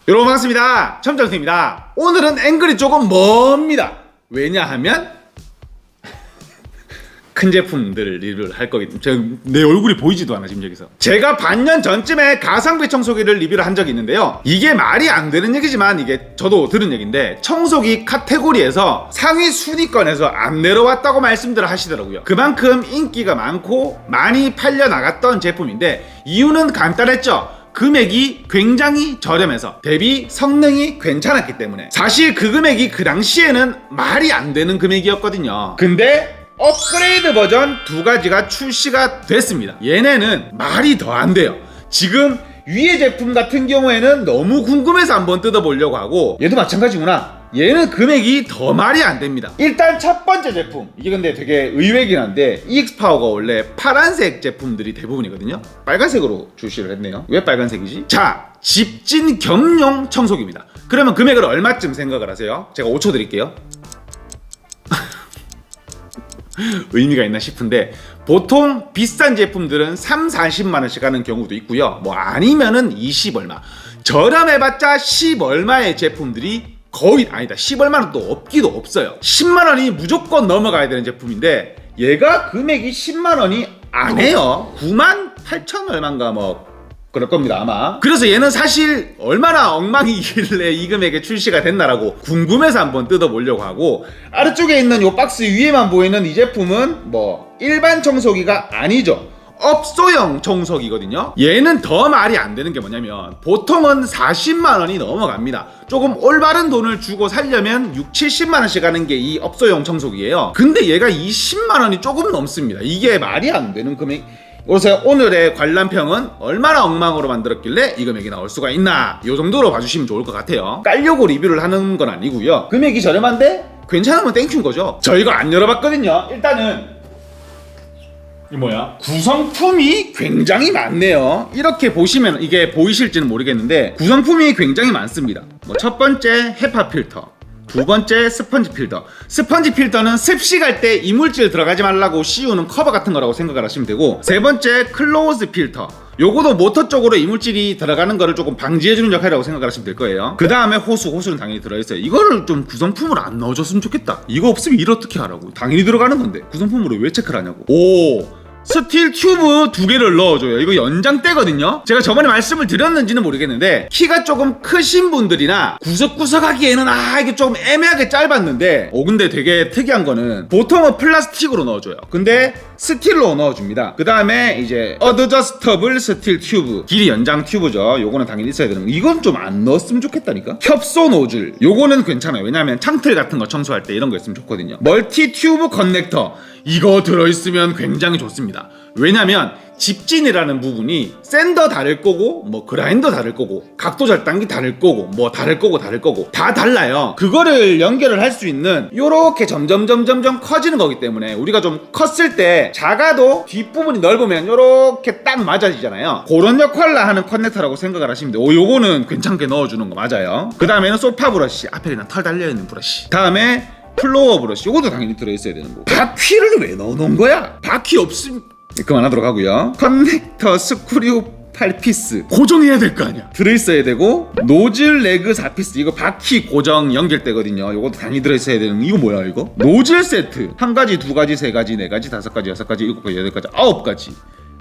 여러분 반갑습니다. 첨정수입니다. 오늘은 앵글이 조금 멉니다. 왜냐하면 큰 제품들을 리뷰를 할 거기 때문에 내 얼굴이 보이지도 않아. 지금 여기서 제가 반년 전쯤에 가성비 청소기를 리뷰를 한 적이 있는데요, 이게 말이 안 되는 얘기지만 이게 저도 들은 얘기인데, 청소기 카테고리에서 상위 순위권에서 안 내려왔다고 말씀들을 하시더라고요. 그만큼 인기가 많고 많이 팔려 나갔던 제품인데, 이유는 간단했죠. 금액이 굉장히 저렴해서 대비 성능이 괜찮았기 때문에. 사실 그 금액이 그 당시에는 말이 안 되는 금액이었거든요. 근데 업그레이드 버전 두 가지가 출시가 됐습니다. 얘네는 말이 더 안 돼요. 지금 위의 제품 같은 경우에는 너무 궁금해서 한번 뜯어보려고 하고, 얘도 마찬가지구나. 얘는 금액이 더 말이 안 됩니다. 일단 첫 번째 제품, 이게 근데 되게 의외긴 한데, EX파워가 원래 파란색 제품들이 대부분이거든요. 빨간색으로 출시를 했네요. 왜 빨간색이지? 자, 집진 겸용 청소기입니다. 그러면 금액을 얼마쯤 생각을 하세요? 제가 5초 드릴게요. 의미가 있나 싶은데, 보통 비싼 제품들은 3, 40만원씩 하는 경우도 있고요, 뭐 아니면은 20 얼마, 저렴해봤자 10 얼마의 제품들이 거의, 아니다, 10 얼마는 또 없기도 없어요. 10만원이 무조건 넘어가야 되는 제품인데, 얘가 금액이 10만원이 안 해요. 9만 8천 얼마인가 뭐 그럴 겁니다 아마. 그래서 얘는 사실 얼마나 엉망이길래 이 금액에 출시가 됐나라고 궁금해서 한번 뜯어보려고 하고, 아래쪽에 있는 이 박스 위에만 보이는 이 제품은 뭐 일반 청소기가 아니죠. 업소용 청소기거든요. 얘는 더 말이 안 되는 게 뭐냐면, 보통은 40만원이 넘어갑니다. 조금 올바른 돈을 주고 살려면 6, 70만원씩 하는 게 이 업소용 청소기예요. 근데 얘가 20만원이 조금 넘습니다. 이게 말이 안 되는 금액. 그래서 오늘의 관람평은 얼마나 엉망으로 만들었길래 이 금액이 나올 수가 있나, 이 정도로 봐주시면 좋을 것 같아요. 깔려고 리뷰를 하는 건 아니고요, 금액이 저렴한데 괜찮으면 땡큐인 거죠. 저희가 안 열어봤거든요. 일단은 이 뭐야? 구성품이 굉장히 많네요. 이렇게 보시면 이게 보이실지는 모르겠는데, 구성품이 굉장히 많습니다. 뭐 첫 번째 헤파 필터, 두 번째 스펀지 필터. 스펀지 필터는 습식할 때 이물질 들어가지 말라고 씌우는 커버 같은 거라고 생각을 하시면 되고, 세 번째 클로즈 필터, 요거도 모터 쪽으로 이물질이 들어가는 거를 조금 방지해주는 역할이라고 생각을 하시면 될 거예요. 그 다음에 호수는 당연히 들어있어요. 이거를 좀 구성품으로 안 넣어줬으면 좋겠다. 이거 없으면 일 어떻게 하라고. 당연히 들어가는 건데 구성품으로 왜 체크를 하냐고. 오, 스틸 튜브 2개를 넣어줘요. 이거 연장대거든요. 제가 저번에 말씀을 드렸는지는 모르겠는데, 키가 조금 크신 분들이나 구석구석 하기에는 이게 조금 애매하게 짧았는데, 근데 되게 특이한 거는 보통은 플라스틱으로 넣어줘요. 근데 스틸로 넣어줍니다. 그 다음에 이제 어드저스터블 스틸 튜브, 길이 연장 튜브죠. 요거는 당연히 있어야 되는 거. 이건 좀 안 넣었으면 좋겠다니까. 협소 노즐, 요거는 괜찮아요. 왜냐면 창틀 같은 거 청소할 때 이런 거 있으면 좋거든요. 멀티 튜브 커넥터, 이거 들어있으면 굉장히 좋습니다. 왜냐면 집진이라는 부분이 샌더 다를 거고, 뭐 그라인더 다를 거고, 각도 절단기 다를 거고, 뭐 다를 거고 다 달라요. 그거를 연결을 할 수 있는, 요렇게 점점 커지는 거기 때문에, 우리가 좀 컸을 때 작아도 뒷부분이 넓으면 요렇게 딱 맞아지잖아요. 그런 역할을 하는 커넥터라고 생각을 하시면 돼요. 요거는 괜찮게 넣어주는 거 맞아요. 그 다음에는 소파 브러쉬, 앞에 그냥 털 달려있는 브러쉬. 다음에 플로어 브러쉬, 요것도 당연히 들어있어야 되는 거고. 바퀴를 왜 넣어놓은 거야? 바퀴 없음. 그만하도록 하고요. 커넥터 스크류 8피스 고정해야 될 거 아니야. 들어있어야 되고, 노즐 레그 4피스, 이거 바퀴 고정 연결되거든요. 요것도 당연히 들어있어야 되는. 이거 뭐야 이거? 노즐 세트 1가지, 2가지, 3가지, 4가지, 5가지, 6가지, 7가지, 8가지, 9가지.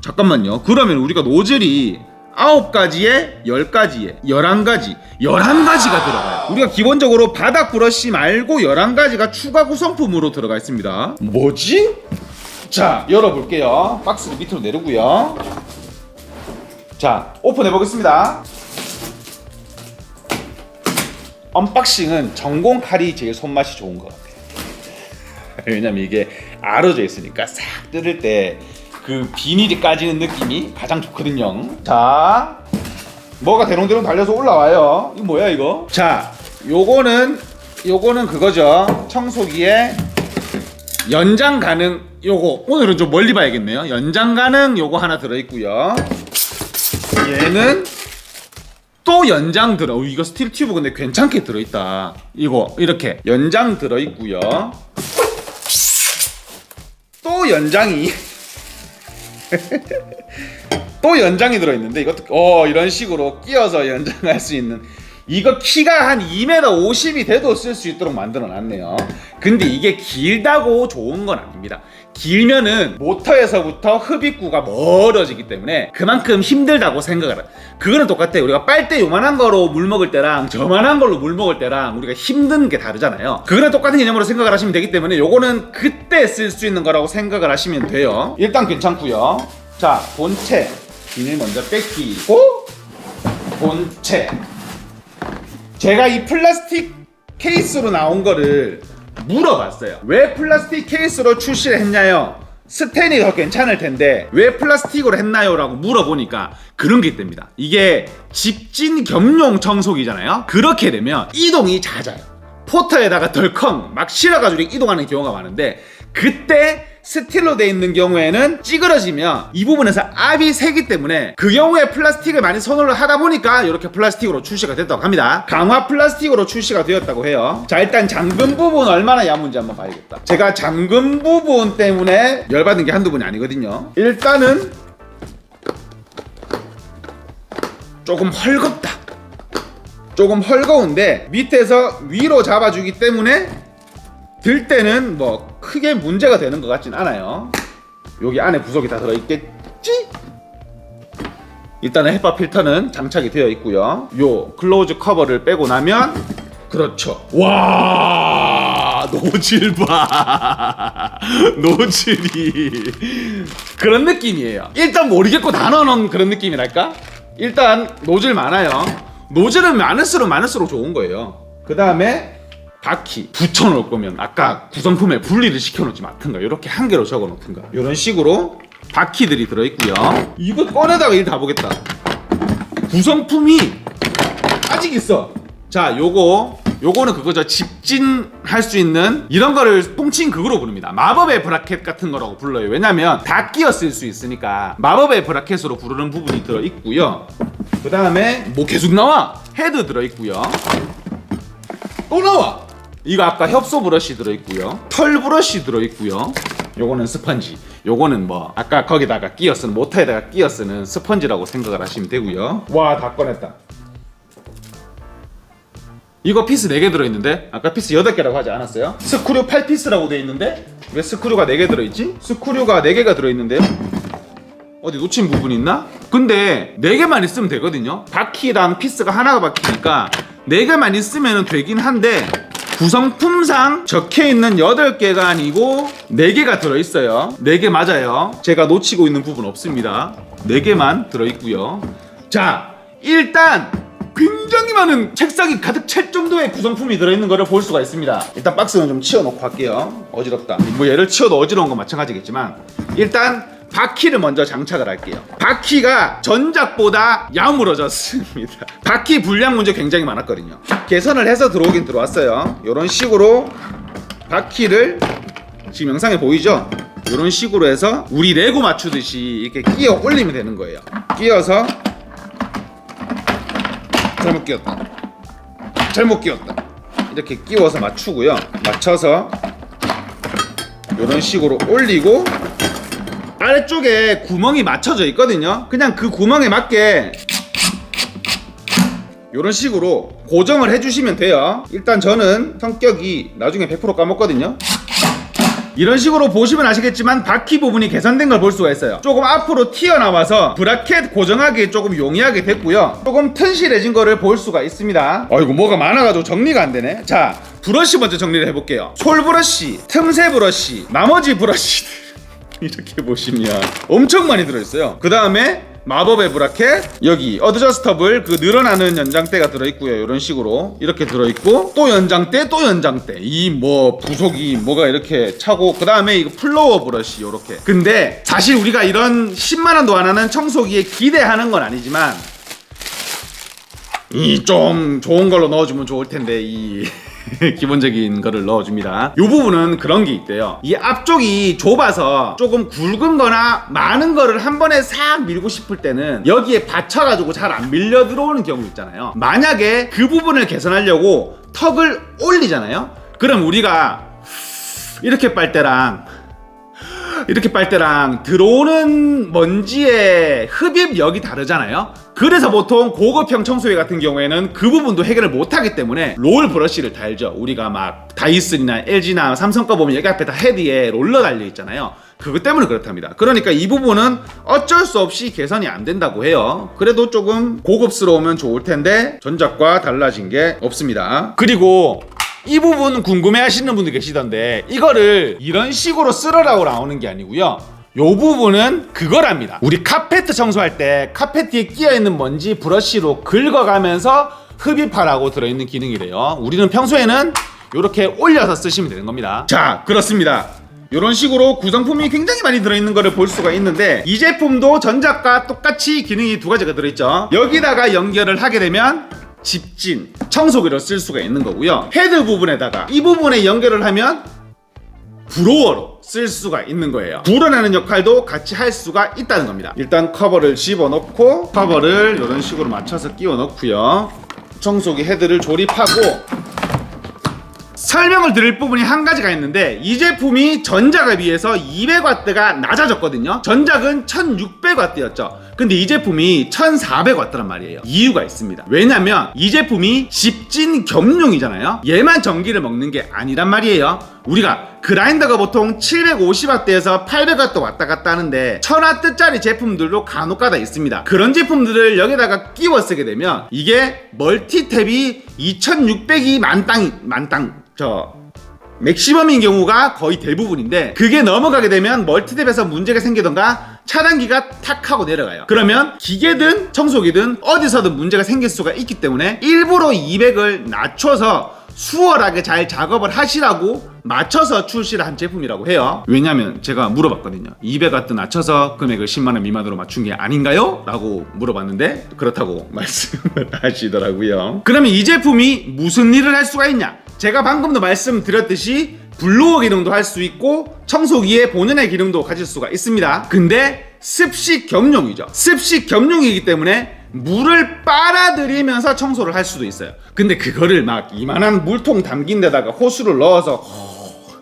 잠깐만요. 그러면 우리가 노즐이 9가지에 10가지에 11가지 11가지가 들어가요. 우리가 기본적으로 바닥 브러쉬 말고 11가지가 추가 구성품으로 들어가 있습니다. 뭐지? 자, 열어볼게요. 박스를 밑으로 내리고요. 자, 오픈해 보겠습니다. 언박싱은 전공 칼이 제일 손맛이 좋은 것 같아요. 왜냐면 이게 알어져 있으니까 싹 뜯을 때 그 비닐이 까지는 느낌이 가장 좋거든요. 자, 뭐가 대롱대롱 달려서 올라와요. 이거 뭐야 이거? 자, 요거는 그거죠. 청소기에 연장 가능, 요거 오늘은 좀 멀리 봐야겠네요. 연장 가능 요거 하나 들어있고요. 얘는 또 연장 이거 스틸 튜브 근데 괜찮게 들어있다. 이거 이렇게 연장 들어있고요. 또 연장이 또 연장이 들어있는데, 이것도 이런 식으로 끼워서 연장할 수 있는, 이거 키가 한 2m 50이 돼도 쓸 수 있도록 만들어 놨네요. 근데 이게 길다고 좋은 건 아닙니다. 길면은 모터에서부터 흡입구가 멀어지기 때문에 그만큼 힘들다고 생각을 해요. 그거는 똑같아요. 우리가 빨대 요만한 거로 물 먹을 때랑 저만한 걸로 물 먹을 때랑 우리가 힘든 게 다르잖아요. 그거는 똑같은 개념으로 생각을 하시면 되기 때문에 요거는 그때 쓸 수 있는 거라고 생각을 하시면 돼요. 일단 괜찮고요. 자, 본체 비닐 먼저 뺏기고, 본체. 제가 이 플라스틱 케이스로 나온 거를 물어봤어요. 왜 플라스틱 케이스로 출시를 했냐요? 스텐이 더 괜찮을 텐데 왜 플라스틱으로 했나요? 라고 물어보니까 그런 게 있답니다. 이게 집진 겸용 청소기잖아요. 그렇게 되면 이동이 잦아요. 포터에다가 덜컹 막 실어가지고 이동하는 경우가 많은데, 그때 스틸로 돼 있는 경우에는 찌그러지면 이 부분에서 압이 세기 때문에 그 경우에 플라스틱을 많이 선호를 하다 보니까 이렇게 플라스틱으로 출시가 됐다고 합니다. 강화 플라스틱으로 출시가 되었다고 해요. 자, 일단 잠금 부분 얼마나 야문지 한번 봐야겠다. 제가 잠금 부분 때문에 열받은 게 한두 번이 아니거든요. 일단은 조금 헐겁다. 조금 헐거운데 밑에서 위로 잡아주기 때문에 들 때는 뭐 크게 문제가 되는 것 같진 않아요. 여기 안에 구석이 다 들어있겠지? 일단은 헤파 필터는 장착이 되어 있고요. 요 클로즈 커버를 빼고 나면, 그렇죠. 와, 노즐 봐. 노즐이 그런 느낌이에요. 일단 모르겠고 다 넣어놓은 그런 느낌이랄까? 일단 노즐 많아요. 노즐은 많을수록 좋은 거예요. 그 다음에 바퀴 붙여놓을 거면 아까 구성품에 분리를 시켜놓지 마든가 이렇게 한 개로 적어놓든가 이런 식으로 바퀴들이 들어있고요. 이거 꺼내다가 일 다 보겠다. 구성품이 아직 있어. 자, 요거는 그거죠. 집진할 수 있는 이런 거를 통칭 그거로 부릅니다. 마법의 브라켓 같은 거라고 불러요. 왜냐면 다 끼어 쓸 수 있으니까 마법의 브라켓으로 부르는 부분이 들어있고요. 그 다음에 뭐 계속 나와. 헤드 들어있고요. 또 나와. 이거 아까 협소 브러쉬 들어있고요. 털 브러쉬 들어있고요. 요거는 스펀지. 요거는 뭐 아까 거기다가 끼어 쓰는, 모터에다가 끼어 쓰는 스펀지라고 생각을 하시면 되고요. 와, 다 꺼냈다. 이거 피스 4개 들어있는데 아까 피스 8개라고 하지 않았어요? 스크류 8피스라고 되어 있는데 왜 스크류가 4개 들어있지? 스크류가 4개가 들어있는데요? 어디 놓친 부분 있나? 근데 4개만 있으면 되거든요. 바퀴랑 피스가 하나가 바뀌니까 4개만 있으면 되긴 한데 구성품상 적혀있는 8개가 아니고 4개가 들어있어요. 4개 맞아요. 제가 놓치고 있는 부분 없습니다. 4개만 들어있고요. 자, 일단 굉장히 많은 책상이 가득 찰 정도의 구성품이 들어있는 것을 볼 수가 있습니다. 일단 박스는 좀 치워놓고 할게요. 어지럽다. 뭐 얘를 치워도 어지러운 건 마찬가지겠지만 일단 바퀴를 먼저 장착을 할게요. 바퀴가 전작보다 야무러졌습니다. 바퀴 불량 문제 굉장히 많았거든요. 개선을 해서 들어오긴 들어왔어요. 이런 식으로 바퀴를 지금 영상에 보이죠? 이런 식으로 해서 우리 레고 맞추듯이 이렇게 끼워 올리면 되는 거예요. 끼워서 잘못 끼웠다. 이렇게 끼워서 맞추고요. 맞춰서 이런 식으로 올리고 아래쪽에 구멍이 맞춰져 있거든요. 그냥 그 구멍에 맞게 이런 식으로 고정을 해주시면 돼요. 일단 저는 성격이 나중에 100% 까먹거든요. 이런 식으로 보시면 아시겠지만 바퀴 부분이 개선된 걸 볼 수가 있어요. 조금 앞으로 튀어나와서 브라켓 고정하기 조금 용이하게 됐고요. 조금 튼실해진 거를 볼 수가 있습니다. 어이구, 뭐가 많아가지고 정리가 안 되네. 자, 브러쉬 먼저 정리를 해볼게요. 솔 브러쉬, 틈새 브러쉬, 나머지 브러쉬 이렇게 보시면 엄청 많이 들어있어요. 그 다음에 마법의 브라켓, 여기 어드저스터블 그 늘어나는 연장대가 들어있고요. 이런 식으로 이렇게 들어있고 또 연장대 또 연장대, 이 뭐 부속이 뭐가 이렇게 차고, 그 다음에 이거 플로어 브러쉬 요렇게. 근데 사실 우리가 이런 10만원도 안 하는 청소기에 기대하는 건 아니지만 이 좀 좋은 걸로 넣어주면 좋을 텐데 이 기본적인 거를 넣어줍니다. 이 부분은 그런 게 있대요. 이 앞쪽이 좁아서 조금 굵은 거나 많은 거를 한 번에 싹 밀고 싶을 때는 여기에 받쳐가지고 잘 안 밀려 들어오는 경우 있잖아요. 만약에 그 부분을 개선하려고 턱을 올리잖아요. 그럼 우리가 이렇게 빨 때랑 이렇게 빨 때랑 들어오는 먼지의 흡입력이 다르잖아요. 그래서 보통 고급형 청소기 같은 경우에는 그 부분도 해결을 못하기 때문에 롤 브러쉬를 달죠. 우리가 막 다이슨이나 LG나 삼성 거 보면 여기 앞에 다 헤드에 롤러 달려 있잖아요. 그것 때문에 그렇답니다. 그러니까 이 부분은 어쩔 수 없이 개선이 안 된다고 해요. 그래도 조금 고급스러우면 좋을 텐데 전작과 달라진 게 없습니다. 그리고 이 부분 궁금해 하시는 분들 계시던데 이거를 이런 식으로 쓸으라고 나오는 게 아니고요. 요 부분은 그거랍니다. 우리 카페트 청소할 때 카페트에 끼어있는 먼지 브러쉬로 긁어가면서 흡입하라고 들어있는 기능이래요. 우리는 평소에는 이렇게 올려서 쓰시면 되는 겁니다. 자, 그렇습니다. 이런 식으로 구성품이 굉장히 많이 들어있는 거를 볼 수가 있는데 이 제품도 전작과 똑같이 기능이 두 가지가 들어있죠. 여기다가 연결을 하게 되면 집진 청소기로 쓸 수가 있는 거고요. 헤드 부분에다가 이 부분에 연결을 하면 브로어로 쓸 수가 있는 거예요. 불어내는 역할도 같이 할 수가 있다는 겁니다. 일단 커버를 집어넣고 커버를 이런 식으로 맞춰서 끼워 넣고요. 청소기 헤드를 조립하고 설명을 드릴 부분이 한 가지가 있는데 이 제품이 전작에 비해서 200W가 낮아졌거든요. 전작은 1600W였죠. 근데 이 제품이 1400W란 말이에요. 이유가 있습니다. 왜냐면 이 제품이 집진 겸용이잖아요. 얘만 전기를 먹는 게 아니란 말이에요. 우리가 그라인더가 보통 750W에서 800W 왔다 갔다 하는데 1000W짜리 제품들도 간혹가다 있습니다. 그런 제품들을 여기다가 끼워 쓰게 되면 이게 멀티탭이 2600이 만땅 맥시멈인 경우가 거의 대부분인데 그게 넘어가게 되면 멀티탭에서 문제가 생기던가 차단기가 탁 하고 내려가요. 그러면 기계든 청소기든 어디서든 문제가 생길 수가 있기 때문에 일부러 200을 낮춰서 수월하게 잘 작업을 하시라고 맞춰서 출시를 한 제품이라고 해요. 왜냐면 제가 물어봤거든요. 200W 낮춰서 금액을 10만원 미만으로 맞춘 게 아닌가요? 라고 물어봤는데 그렇다고 말씀을 하시더라고요. 그러면 이 제품이 무슨 일을 할 수가 있냐? 제가 방금도 말씀드렸듯이 블로어 기능도 할 수 있고 청소기의 본연의 기능도 가질 수가 있습니다. 근데 습식 겸용이죠. 습식 겸용이기 때문에 물을 빨아들이면서 청소를 할 수도 있어요. 근데 그거를 막 이만한 물통 담긴 데다가 호수를 넣어서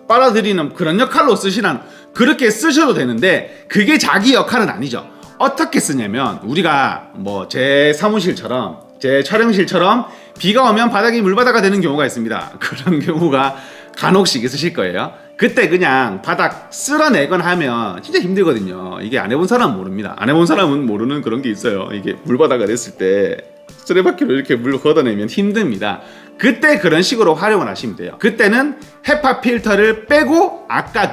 빨아들이는 그런 역할로 쓰시란 그렇게 쓰셔도 되는데 그게 자기 역할은 아니죠. 어떻게 쓰냐면 우리가 뭐 제 사무실처럼 제 촬영실처럼 비가 오면 바닥이 물바다가 되는 경우가 있습니다. 그런 경우가 간혹씩 있으실 거예요. 그때 그냥 바닥 쓸어내거나 하면 진짜 힘들거든요. 이게 안 해본 사람은 모릅니다. 안 해본 사람은 모르는 그런 게 있어요. 이게 물바다가 됐을 때 쓰레바퀴로 이렇게 물 걷어내면 힘듭니다. 그때 그런 식으로 활용을 하시면 돼요. 그때는 헤파 필터를 빼고 아까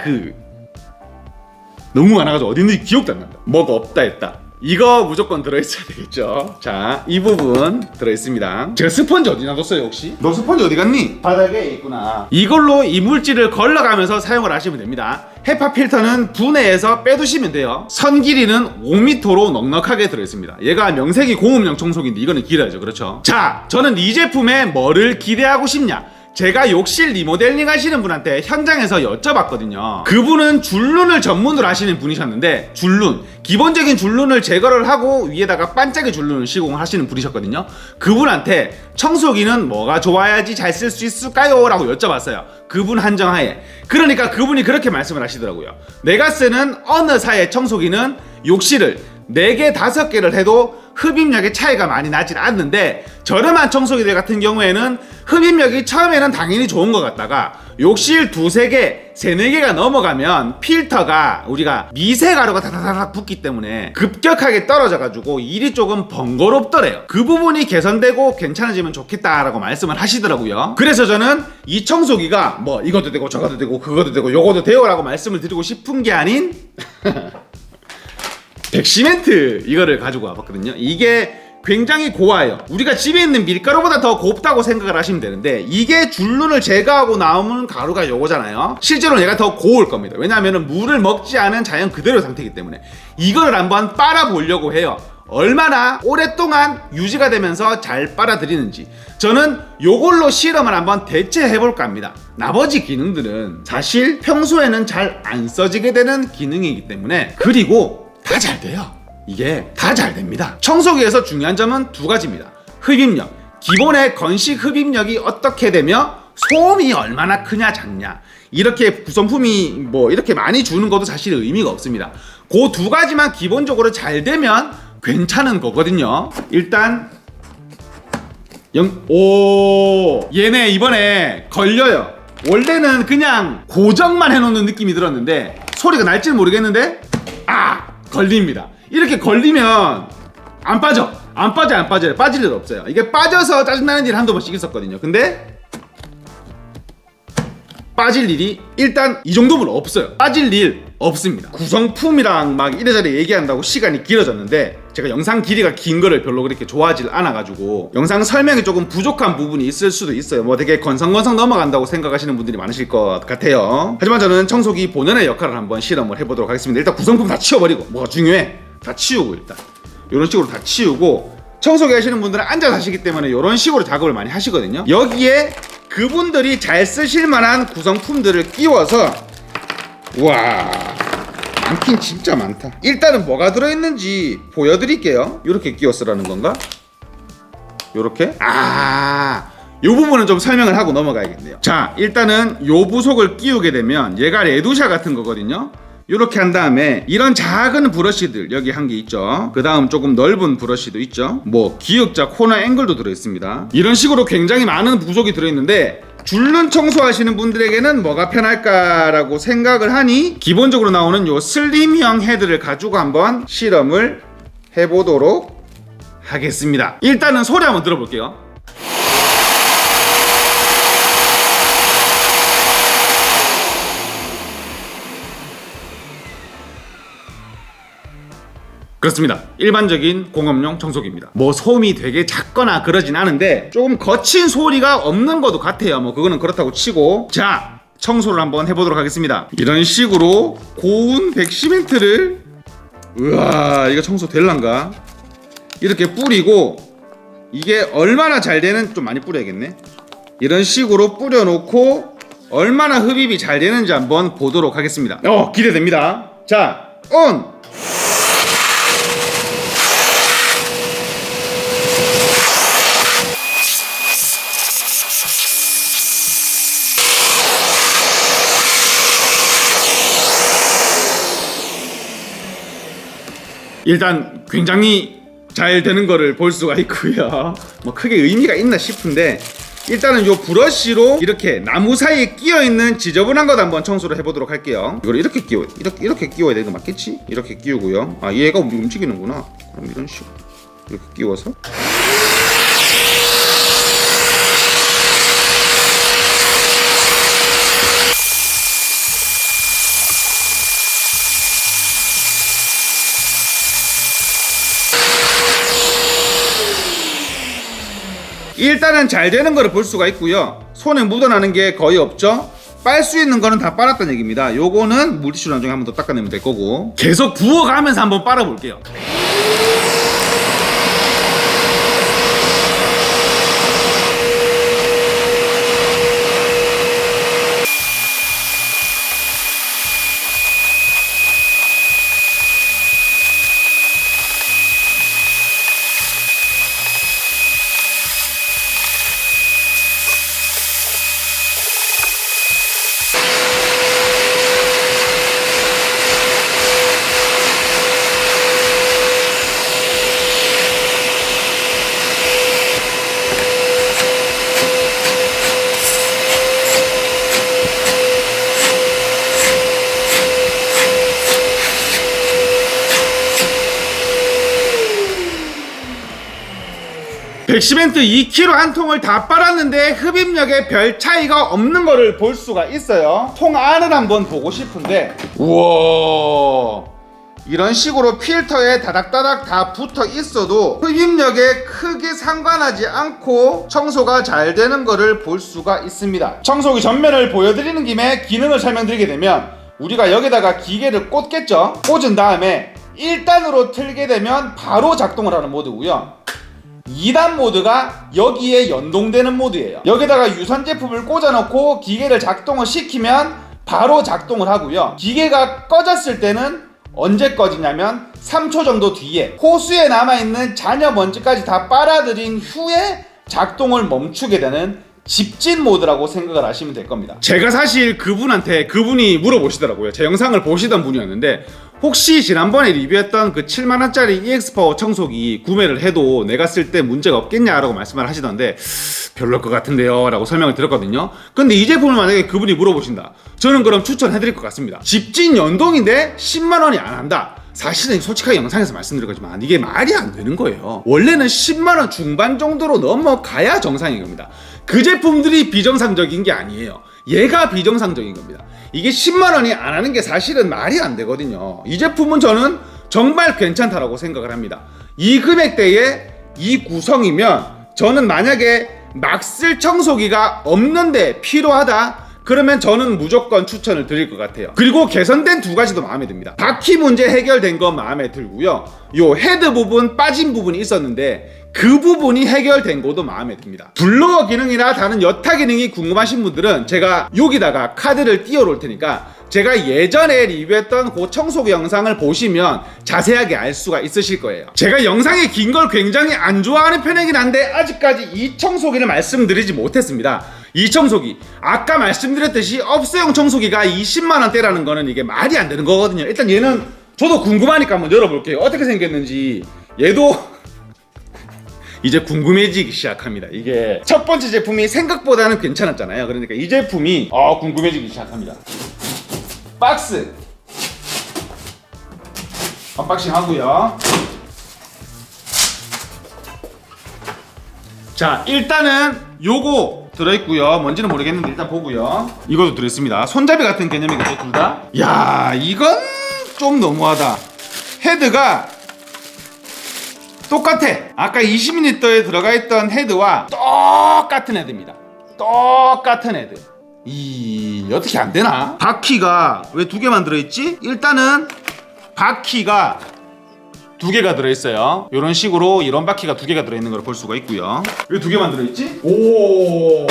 너무 많아가지고 어디 있는지 기억도 안 난다. 뭐가 없다 했다. 이거 무조건 들어있어야 되겠죠. 자, 이 부분 들어있습니다. 제가 스펀지 어디 놔뒀어요 혹시? 너 스펀지 어디 갔니? 바닥에 있구나. 이걸로 이물질을 걸러가면서 사용을 하시면 됩니다. 헤파 필터는 분해해서 빼두시면 돼요. 선 길이는 5m로 넉넉하게 들어있습니다. 얘가 명색이 공업용 청소기인데 이거는 길어야죠. 그렇죠? 자, 저는 이 제품에 뭐를 기대하고 싶냐? 제가 욕실 리모델링 하시는 분한테 현장에서 여쭤봤거든요. 그분은 줄눈을 전문으로 하시는 분이셨는데 기본적인 줄눈을 제거를 하고 위에다가 반짝이 줄눈을 시공을 하시는 분이셨거든요. 그분한테 청소기는 뭐가 좋아야지 잘 쓸 수 있을까요? 라고 여쭤봤어요. 그분 한정하에. 그러니까 그분이 그렇게 말씀을 하시더라고요. 내가 쓰는 어느 사의 청소기는 욕실을 4개, 5개를 해도 흡입력의 차이가 많이 나질 않는데 저렴한 청소기들 같은 경우에는 흡입력이 처음에는 당연히 좋은 것 같다가 욕실 2, 3개, 3, 4개가 넘어가면 필터가 우리가 미세가루가 다다닥 붙기 때문에 급격하게 떨어져가지고 일이 조금 번거롭더래요. 그 부분이 개선되고 괜찮아지면 좋겠다라고 말씀을 하시더라고요. 그래서 저는 이 청소기가 뭐 이것도 되고 저것도 되고 그것도 되고 요것도 돼요 라고 말씀을 드리고 싶은 게 아닌 백시멘트 이거를 가지고 와봤거든요. 이게 굉장히 고와요. 우리가 집에 있는 밀가루보다 더 곱다고 생각을 하시면 되는데 이게 줄눈을 제거하고 나오는 가루가 요거잖아요. 실제로 얘가 더 고울 겁니다. 왜냐하면 물을 먹지 않은 자연 그대로 상태이기 때문에 이거를 한번 빨아보려고 해요. 얼마나 오랫동안 유지가 되면서 잘 빨아들이는지 저는 요걸로 실험을 한번 대체해볼까 합니다. 나머지 기능들은 사실 평소에는 잘 안 써지게 되는 기능이기 때문에 그리고 다 잘 돼요. 이게 다 잘 됩니다. 청소기에서 중요한 점은 2가지입니다. 흡입력. 기본의 건식 흡입력이 어떻게 되며 소음이 얼마나 크냐 작냐 이렇게 구성품이 뭐 이렇게 많이 주는 것도 사실 의미가 없습니다. 그 두 가지만 기본적으로 잘 되면 괜찮은 거거든요. 일단 얘네 이번에 걸려요. 원래는 그냥 고정만 해놓는 느낌이 들었는데 소리가 날지는 모르겠는데 걸립니다. 이렇게 걸리면 안 빠져요. 빠질 일 없어요. 이게 빠져서 짜증나는 일 한두 번씩 있었거든요. 근데 빠질 일이 일단 이 정도면 없어요. 빠질 일 없습니다. 구성품이랑 막 이래저래 얘기한다고 시간이 길어졌는데 제가 영상 길이가 긴 거를 별로 그렇게 좋아하지 않아가지고 영상 설명이 조금 부족한 부분이 있을 수도 있어요. 뭐 되게 건성건성 넘어간다고 생각하시는 분들이 많으실 것 같아요. 하지만 저는 청소기 본연의 역할을 한번 실험을 해보도록 하겠습니다. 일단 구성품 다 치워버리고, 뭐가 중요해? 다 치우고, 일단 이런 식으로 다 치우고, 청소기 하시는 분들은 앉아서 하시기 때문에 이런 식으로 작업을 많이 하시거든요. 여기에 그분들이 잘 쓰실 만한 구성품들을 끼워서, 와, 많긴 진짜 많다. 일단은 뭐가 들어있는지 보여드릴게요. 이렇게 끼워 쓰라는 건가? 요렇게? 요 부분은 좀 설명을 하고 넘어가야겠네요. 자, 일단은 요 부속을 끼우게 되면 얘가 레두샤 같은 거거든요. 이렇게 한 다음에 이런 작은 브러쉬들 여기 한 개 있죠. 그 다음 조금 넓은 브러쉬도 있죠. 뭐 기역자, 코너, 앵글도 들어있습니다. 이런 식으로 굉장히 많은 부속이 들어있는데 줄눈 청소하시는 분들에게는 뭐가 편할까라고 생각을 하니 기본적으로 나오는 요 슬림형 헤드를 가지고 한번 실험을 해보도록 하겠습니다. 일단은 소리 한번 들어볼게요. 그렇습니다. 일반적인 공업용 청소기입니다. 뭐 소음이 되게 작거나 그러진 않은데 조금 거친 소리가 없는 것도 같아요. 뭐 그거는 그렇다고 치고, 자, 청소를 한번 해보도록 하겠습니다. 이런 식으로 고운 백시멘트를, 우와, 이거 청소 될란가? 이렇게 뿌리고, 이게 얼마나 잘 되는, 좀 많이 뿌려야겠네. 이런 식으로 뿌려놓고 얼마나 흡입이 잘 되는지 한번 보도록 하겠습니다. 기대됩니다. 자, 온! 일단 굉장히 잘 되는 거를 볼 수가 있고요. 뭐 크게 의미가 있나 싶은데 일단은 요 브러쉬로 이렇게 나무 사이에 끼어 있는 지저분한 것 한번 청소를 해보도록 할게요. 이걸 이렇게 끼워, 이렇게 끼워야 되는 거 맞겠지? 이렇게 끼우고요. 얘가 움직이는구나. 그럼 이런 식으로 이렇게 끼워서. 일단은 잘 되는 거를 볼 수가 있고요. 손에 묻어나는 게 거의 없죠. 빨 수 있는 거는 다 빨았다는 얘기입니다. 요거는 물티슈로 나중에 한번 더 닦아내면 될 거고, 계속 부어가면서 한번 빨아볼게요. 백시멘트 2kg 한 통을 다 빨았는데 흡입력에 별 차이가 없는 거를 볼 수가 있어요. 통 안을 한번 보고 싶은데, 우와, 이런 식으로 필터에 다닥다닥 다 붙어 있어도 흡입력에 크게 상관하지 않고 청소가 잘 되는 거를 볼 수가 있습니다. 청소기 전면을 보여드리는 김에 기능을 설명드리게 되면, 우리가 여기다가 기계를 꽂겠죠. 꽂은 다음에 1단으로 틀게 되면 바로 작동을 하는 모드고요. 2단 모드가 여기에 연동되는 모드예요. 여기다가 유선 제품을 꽂아놓고 기계를 작동을 시키면 바로 작동을 하고요. 기계가 꺼졌을 때는 언제 꺼지냐면 3초 정도 뒤에 호수에 남아있는 잔여 먼지까지 다 빨아들인 후에 작동을 멈추게 되는 집진 모드라고 생각을 하시면 될 겁니다. 제가 사실 그분이 물어보시더라고요. 제 영상을 보시던 분이었는데 혹시 지난번에 리뷰했던 그 7만원짜리 EX파워 청소기 구매를 해도 내가 쓸 때 문제가 없겠냐라고 말씀을 하시던데 별로일 것 같은데요 라고 설명을 드렸거든요. 근데 이 제품을 만약에 그분이 물어보신다, 저는 그럼 추천해드릴 것 같습니다. 집진 연동인데 10만원이 안 한다. 사실은 솔직하게 영상에서 말씀드릴 거지만 이게 말이 안 되는 거예요. 원래는 10만원 중반 정도로 넘어가야 정상인 겁니다. 그 제품들이 비정상적인 게 아니에요. 얘가 비정상적인 겁니다. 이게 10만원이 안 하는 게 사실은 말이 안 되거든요. 이 제품은 저는 정말 괜찮다라고 생각을 합니다. 이 금액대에 이 구성이면 저는 만약에 막 쓸 청소기가 없는데 필요하다, 그러면 저는 무조건 추천을 드릴 것 같아요. 그리고 개선된 두 가지도 마음에 듭니다. 바퀴 문제 해결된 건 마음에 들고요. 요 헤드 부분 빠진 부분이 있었는데 그 부분이 해결된 것도 마음에 듭니다. 블로어 기능이나 다른 여타 기능이 궁금하신 분들은 제가 여기다가 카드를 띄워 놓을 테니까 제가 예전에 리뷰했던 그 청소기 영상을 보시면 자세하게 알 수가 있으실 거예요. 제가 영상이 긴 걸 굉장히 안 좋아하는 편이긴 한데 아직까지 이 청소기를 말씀드리지 못했습니다. 이 청소기 아까 말씀드렸듯이 업소용 청소기가 20만원대라는 거는 이게 말이 안 되는 거거든요. 일단 얘는 저도 궁금하니까 한번 열어볼게요. 어떻게 생겼는지. 얘도 이제 궁금해지기 시작합니다. 이게 첫 번째 제품이 생각보다는 괜찮았잖아요. 그러니까 이 제품이 궁금해지기 시작합니다. 박스 언박싱 하고요. 자, 일단은 요거 들어있고요. 뭔지는 모르겠는데 일단 보고요. 이것도 들어있습니다. 손잡이 같은 개념이겠죠, 둘 다. 야, 이건 좀 너무하다. 헤드가 똑같아. 아까 20ml에 들어가 있던 헤드와 똑같은 헤드입니다. 똑같은 헤드. 어떻게 안 되나? 바퀴가 왜 두 개만 들어있지? 일단은 바퀴가 두 개가 들어있어요. 이런 식으로 이런 바퀴가 두 개가 들어있는 걸 볼 수가 있고요. 왜 두 개만 들어있지? 오,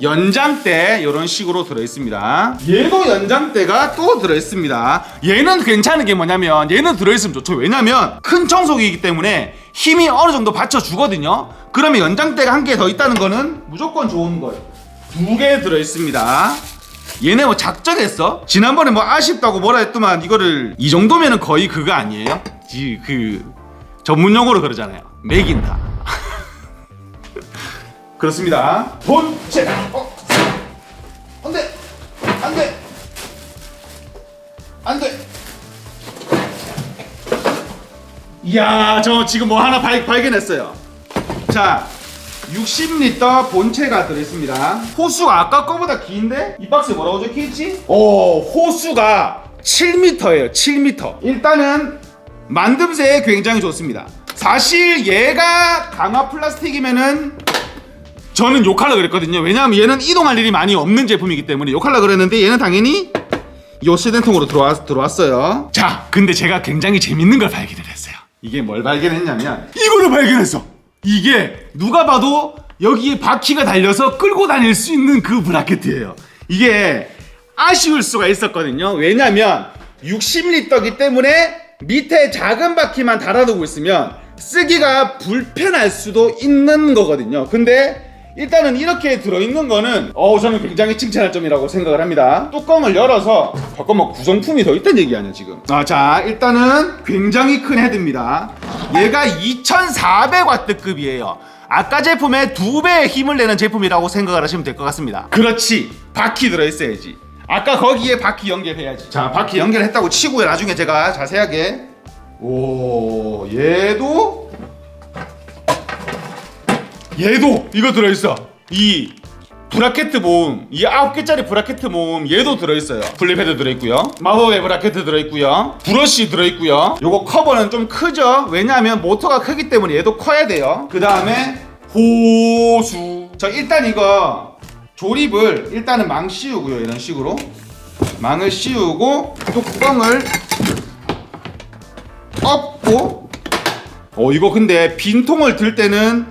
연장대 이런 식으로 들어있습니다. 얘도 연장대가 또 들어있습니다. 얘는 괜찮은 게 뭐냐면 얘는 들어있으면 좋죠. 왜냐면 큰 청소기이기 때문에 힘이 어느 정도 받쳐주거든요. 그러면 연장대가 한 개 더 있다는 거는 무조건 좋은 거예요. 두 개 들어있습니다. 얘네 뭐 작정했어? 지난번에 뭐 아쉽다고 뭐라 했더만 이거를 이 정도면은 거의 그거 아니에요? 그 전문용어로 그러잖아요. 매긴다. 그렇습니다. 본체. 안돼, 안돼, 안돼. 이야, 저 지금 뭐 하나 발견했어요. 자, 60L 본체가 들어있습니다. 호수가 아까 거보다 긴데? 이 박스에 뭐라고 적혀있지? 호수가 7m예요. 7m. 일단은 만듦새 굉장히 좋습니다. 사실 얘가 강화 플라스틱이면은 저는 욕하려고 그랬거든요. 왜냐하면 얘는 이동할 일이 많이 없는 제품이기 때문에 욕하려고 그랬는데 얘는 당연히 요 시den통으로 들어왔어요. 자, 근데 제가 굉장히 재밌는 걸 발견을 했어요. 이게 뭘 발견했냐면 이거를 발견했어. 이게 누가 봐도 여기에 바퀴가 달려서 끌고 다닐 수 있는 그 브라켓이에요. 이게 아쉬울 수가 있었거든요. 왜냐면 60L이기 때문에 밑에 작은 바퀴만 달아두고 있으면 쓰기가 불편할 수도 있는 거거든요. 근데 일단은 이렇게 들어있는 거는 저는 굉장히 칭찬할 점이라고 생각을 합니다. 뚜껑을 열어서 잠깐만, 구성품이 더 있다는 얘기 아니야 지금? 자, 일단은 굉장히 큰 헤드입니다. 얘가 2400W급이에요. 아까 제품의 2배의 힘을 내는 제품이라고 생각을 하시면 될 것 같습니다. 그렇지, 바퀴 들어있어야지. 아까 거기에 바퀴 연결해야지. 자, 바퀴 연결했다고 치고요. 나중에 제가 자세하게. 오, 얘도 이거 들어있어. 이 브라켓 모음, 이 9개짜리 브라켓 모음 얘도 들어있어요. 플립헤드 들어있고요, 마법의 브라켓 들어있고요, 브러쉬 들어있고요. 요거 커버는 좀 크죠? 왜냐하면 모터가 크기 때문에 얘도 커야 돼요. 그 다음에 호수. 자, 일단 이거 조립을 일단은 망 씌우고요. 이런 식으로 망을 씌우고 뚜껑을 엎고. 이거 근데 빈통을 들 때는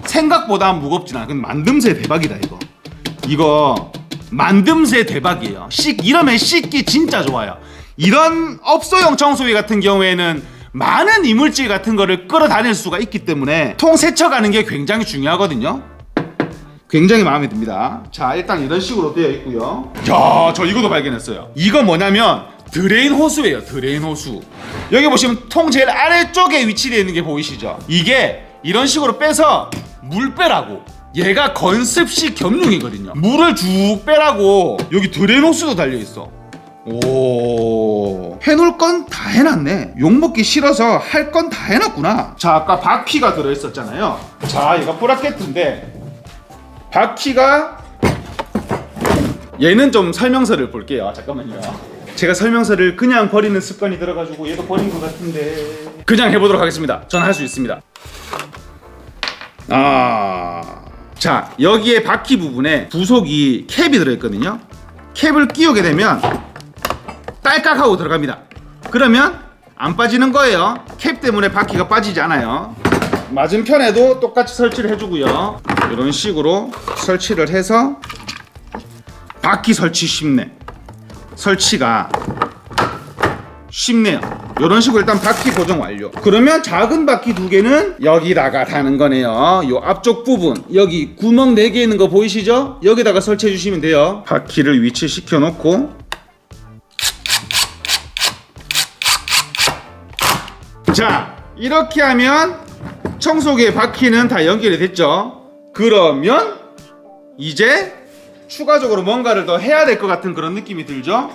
생각보다 무겁진 않아. 근데 만듦새 대박이다 이거. 이거 만듦새 대박이에요. 이러면 씻기 진짜 좋아요. 이런 업소용 청소기 같은 경우에는 많은 이물질 같은 거를 끌어다닐 수가 있기 때문에 통 세척하는 게 굉장히 중요하거든요. 굉장히 마음에 듭니다. 자, 일단 이런 식으로 되어 있고요. 야, 저 이것도 발견했어요. 이거 뭐냐면 드레인 호수예요. 드레인 호수. 여기 보시면 통 제일 아래쪽에 위치되어 있는 게 보이시죠? 이게 이런 식으로 빼서 물 빼라고. 얘가 건습식 겸용이거든요. 물을 쭉 빼라고 여기 드레인 호수도 달려있어. 오, 해놓을 건 다 해놨네. 욕먹기 싫어서 할 건 다 해놨구나. 자, 아까 바퀴가 들어있었잖아요. 자, 얘가 브라켓인데 바퀴가, 얘는 좀 설명서를 볼게요. 잠깐만요. 제가 설명서를 그냥 버리는 습관이 들어가지고 얘도 버린 것 같은데 그냥 해보도록 하겠습니다. 전 할 수 있습니다. 자, 여기에 바퀴 부분에 부속이 캡이 들어있거든요. 캡을 끼우게 되면 딸깍하고 들어갑니다. 그러면 안 빠지는 거예요. 캡 때문에 바퀴가 빠지지 않아요. 맞은편에도 똑같이 설치를 해주고요. 이런 식으로 설치를 해서 바퀴 설치 쉽네. 설치가 쉽네요. 이런 식으로 일단 바퀴 고정 완료. 그러면 작은 바퀴 두 개는 여기다가 다는 거네요. 요 앞쪽 부분 여기 구멍 4개 있는 거 보이시죠? 여기다가 설치해 주시면 돼요. 바퀴를 위치시켜 놓고, 자, 이렇게 하면 청소기의 바퀴는 다 연결이 됐죠. 그러면 이제 추가적으로 뭔가를 더 해야 될 것 같은 그런 느낌이 들죠.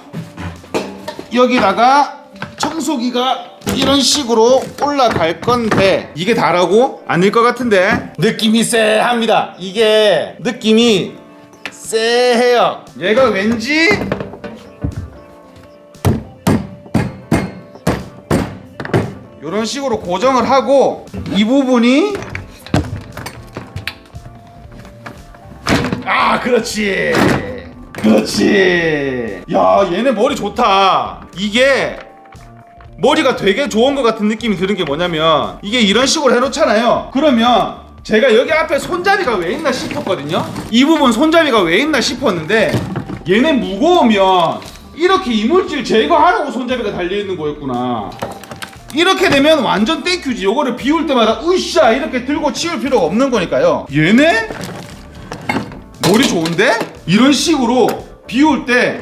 여기다가 청소기가 이런 식으로 올라갈 건데 이게 다라고? 아닐 것 같은데 느낌이 쎄합니다. 이게 느낌이 쎄해요. 얘가 왠지 이런 식으로 고정을 하고 이 부분이, 그렇지 그렇지. 야, 얘네 머리 좋다. 이게 머리가 되게 좋은 것 같은 느낌이 드는 게 뭐냐면 이게 이런 식으로 해놓잖아요. 그러면 제가 여기 앞에 손잡이가 왜 있나 싶었거든요. 이 부분 손잡이가 왜 있나 싶었는데 얘네 무거우면 이렇게 이물질 제거하라고 손잡이가 달려있는 거였구나. 이렇게 되면 완전 땡큐지. 요거를 비울 때마다 으쌰 이렇게 들고 치울 필요가 없는 거니까요. 얘네 머리 좋은데? 이런 식으로 비울 때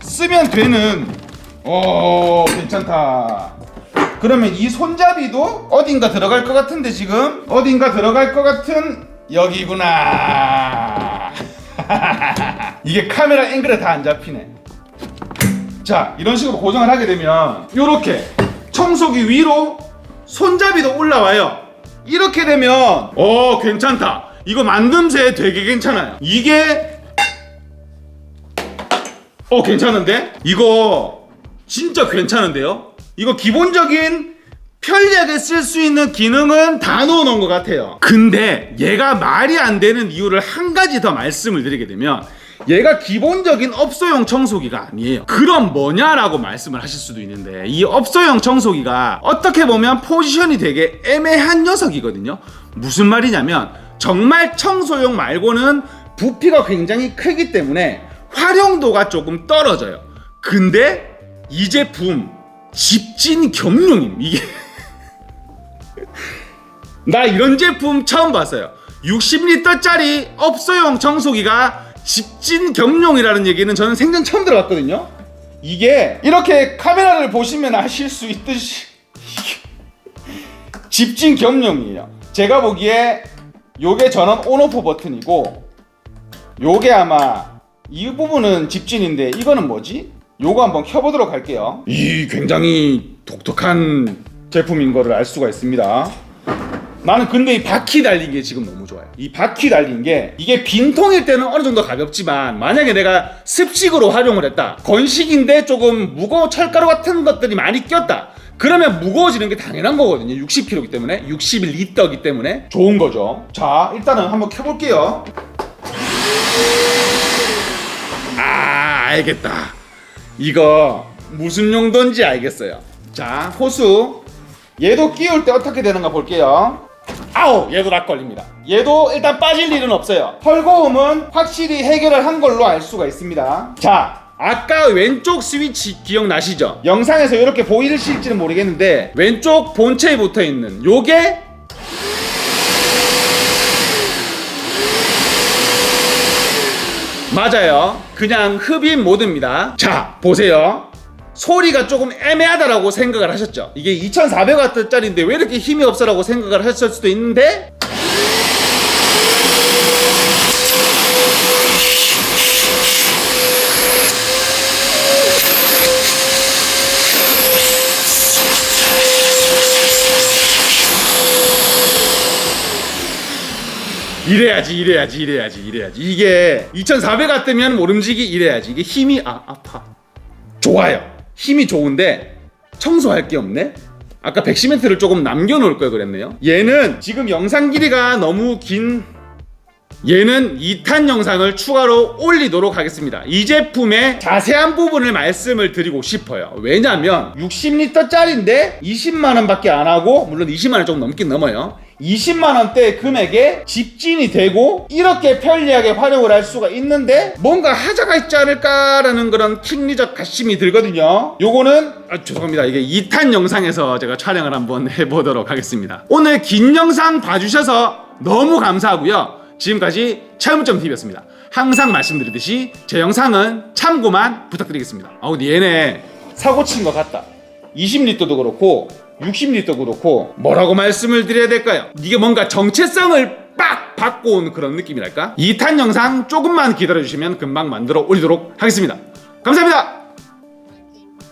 쓰면 되는, 괜찮다. 그러면 이 손잡이도 어딘가 들어갈 것 같은데, 지금 어딘가 들어갈 것 같은 여기구나. 이게 카메라 앵글에 다 안 잡히네. 자, 이런 식으로 고정을 하게 되면 요렇게 청소기 위로 손잡이도 올라와요. 이렇게 되면 괜찮다. 이거 만듦새 되게 괜찮아요. 이게 괜찮은데? 이거 진짜 괜찮은데요? 이거 기본적인 편리하게 쓸 수 있는 기능은 다 넣어놓은 것 같아요. 근데 얘가 말이 안 되는 이유를 한 가지 더 말씀을 드리게 되면 얘가 기본적인 업소용 청소기가 아니에요. 그럼 뭐냐라고 말씀을 하실 수도 있는데, 이 업소용 청소기가 어떻게 보면 포지션이 되게 애매한 녀석이거든요. 무슨 말이냐면 정말 청소용 말고는 부피가 굉장히 크기 때문에 활용도가 조금 떨어져요. 근데 이 제품 집진 겸용임. 이게 나 이런 제품 처음 봤어요. 60리터짜리 업소용 청소기가 집진 겸용이라는 얘기는 저는 생전 처음 들어봤거든요. 이게 이렇게 카메라를 보시면 아실 수 있듯이 집진 겸용이에요. 제가 보기에 요게 전원 온오프 버튼이고 요게 아마 이 부분은 집진인데 이거는 뭐지? 요거 한번 켜보도록 할게요. 이 굉장히 독특한 제품인 거를 알 수가 있습니다. 나는 근데 이 바퀴 달린 게 지금 너무 좋아요. 이 바퀴 달린 게 이게 빈통일 때는 어느 정도 가볍지만 만약에 내가 습식으로 활용을 했다, 건식인데 조금 무거운 철가루 같은 것들이 많이 꼈다, 그러면 무거워지는 게 당연한 거거든요. 60kg이기 때문에, 61리터이기 때문에 좋은 거죠. 자, 일단은 한번 켜볼게요. 알겠다. 이거 무슨 용도인지 알겠어요. 자, 호수 얘도 끼울 때 어떻게 되는가 볼게요. 얘도 락 걸립니다. 얘도 일단 빠질 일은 없어요. 헐거움은 확실히 해결을 한 걸로 알 수가 있습니다. 자, 아까 왼쪽 스위치 기억나시죠? 영상에서 이렇게 보이실지는 모르겠는데 왼쪽 본체에 붙어있는 요게 맞아요. 그냥 흡입 모드입니다. 자, 보세요. 소리가 조금 애매하다라고 생각을 하셨죠. 이게 2400W짜리인데 왜 이렇게 힘이 없어라고 생각을 하셨을 수도 있는데, 이래야지. 이게 2400W면 모름지기 이래야지. 이게 힘이 아파. 좋아요. 힘이 좋은데 청소할 게 없네. 아까 백시멘트를 조금 남겨놓을 걸 그랬네요. 얘는 지금 영상 길이가 너무 긴, 얘는 2탄 영상을 추가로 올리도록 하겠습니다. 이 제품의 자세한 부분을 말씀을 드리고 싶어요. 왜냐면 60L짜리인데 20만원 밖에 안 하고, 물론 20만원 조금 넘긴 넘어요. 20만원대 금액에 집진이 되고 이렇게 편리하게 활용을 할 수가 있는데 뭔가 하자가 있지 않을까라는 그런 킹리적 가심이 들거든요. 요거는 죄송합니다. 이게 2탄 영상에서 제가 촬영을 한번 해보도록 하겠습니다. 오늘 긴 영상 봐주셔서 너무 감사하고요. 지금까지 차용점TV였습니다. 항상 말씀드리듯이 제 영상은 참고만 부탁드리겠습니다. 근데 얘네 사고 친 것 같다. 20L도 그렇고 60L도 그렇고 뭐라고 말씀을 드려야 될까요? 이게 뭔가 정체성을 빡 받고 온 그런 느낌이랄까? 2탄 영상 조금만 기다려주시면 금방 만들어 올리도록 하겠습니다. 감사합니다.